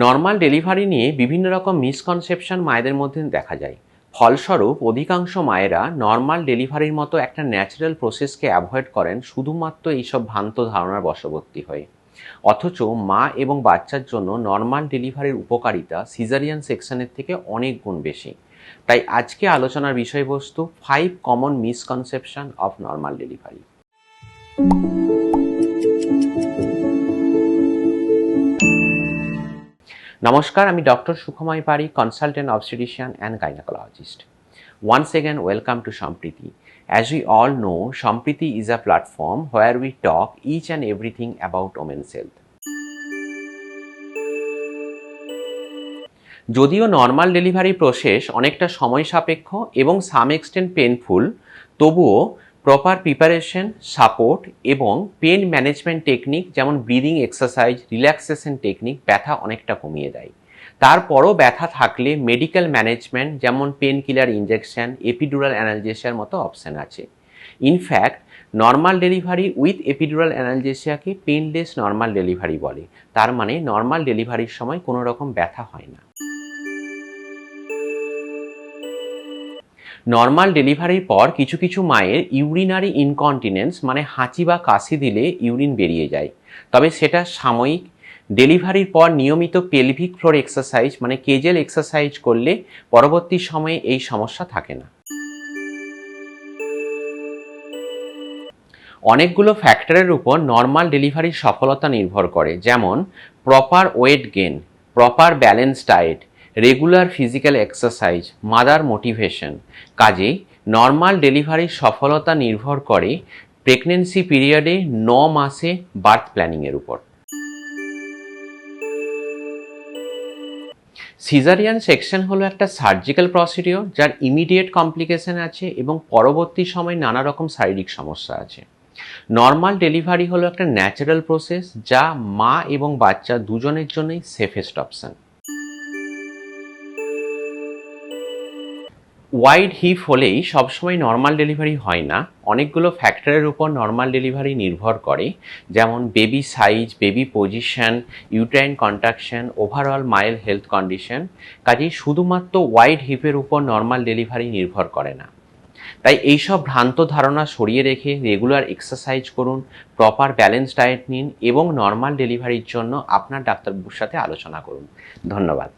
Normal delivery নিয়ে বিভিন্ন রকম মিসকনসেপশন মায়েদের মধ্যে দেখা যায়। ফলস্বরূপ অধিকাংশ মায়েরা নর্মাল ডেলিভারির মতো একটা ন্যাচারাল প্রসেসকে অ্যাভয়েড করেন শুধুমাত্র এইসব ভ্রান্ত ধারণার বশবর্তী হয়ে। অথচ মা এবং বাচ্চার জন্য নর্মাল ডেলিভারির উপকারিতা সিজারিয়ান সেকশনের থেকে অনেক গুণ বেশি। তাই আজকে আলোচনার বিষয়বস্তু 5 common misconception of normal delivery. নমস্কার, আমি ডক্টর সুখময় পারি, consultant obstetrician and gynecologist. Once again, welcome to Sampriti. As we all know, Sampriti is a platform where we talk each and everything about women's health. যদিও normal delivery process অনেকটা সময় সাপেক্ষ এবং some extent painful, তবুও proper preparation, support এবং pain management technique যেমন breathing exercise, relaxation technique ব্যথা অনেকটা কমিয়ে দেয়। তারপরও ব্যথা থাকলে মেডিকেল ম্যানেজমেন্ট যেমন পেন কিলার ইনজেকশন, এপিডুরাল অ্যানালজেসিয়ার মতো অপশন আছে। In fact normal delivery with epidural অ্যানালজেসিয়াকে পেনলেস নর্মাল ডেলিভারি বলে। তার মানে নর্মাল ডেলিভারির সময় কোনো রকম ব্যথা হয় না। নর্মাল ডেলিভারির পর কিছু কিছু মায়ের ইউরিনারি ইনকন্টিনেন্স মানে হাঁচি বা কাশি দিলে ইউরিন বেরিয়ে যায়, তবে সেটা সাময়িক। ডেলিভারির পর নিয়মিত পেলভিক ফ্লোর এক্সারসাইজ মানে কেজেল এক্সারসাইজ করলে পরবর্তী সময়ে এই সমস্যা থাকে না। অনেকগুলো ফ্যাক্টরের উপর নর্মাল ডেলিভারির সফলতা নির্ভর করে, যেমন proper weight gain, proper balance diet, regular physical exercise, mother motivation. কাজেই নর্মাল ডেলিভারির সফলতা নির্ভর করে প্রেগনেন্সি পিরিয়ডে 9 মাসে বার্থ প্ল্যানিংয়ের উপর। সিজারিয়ান সেকশন হলো একটা সার্জিক্যাল প্রসিডিওর যার ইমিডিয়েট কমপ্লিকেশন আছে এবং পরবর্তী সময় নানা রকম শারীরিক সমস্যা আছে। নর্মাল ডেলিভারি হলো একটা ন্যাচারাল প্রসেস যা মা এবং বাচ্চা দুজনের জন্যই সেফেস্ট অপশন। ওয়াইড হিপ হলেই সবসময় নর্মাল ডেলিভারি হয় না। অনেকগুলো ফ্যাক্টরের উপর নর্মাল ডেলিভারি নির্ভর করে, যেমন baby size, baby position, uterine contraction, overall মায়ের হেলথ কন্ডিশন। কাজেই শুধুমাত্র ওয়াইড হিপের উপর নর্মাল ডেলিভারি নির্ভর করে না। তাই এইসব ভ্রান্ত ধারণা সরিয়ে রেখে রেগুলার এক্সারসাইজ করুন, প্রপার ব্যালেন্স ডায়েট নিন এবং নর্মাল ডেলিভারির জন্য আপনার ডাক্তারবাবুর সাথে আলোচনা করুন। ধন্যবাদ।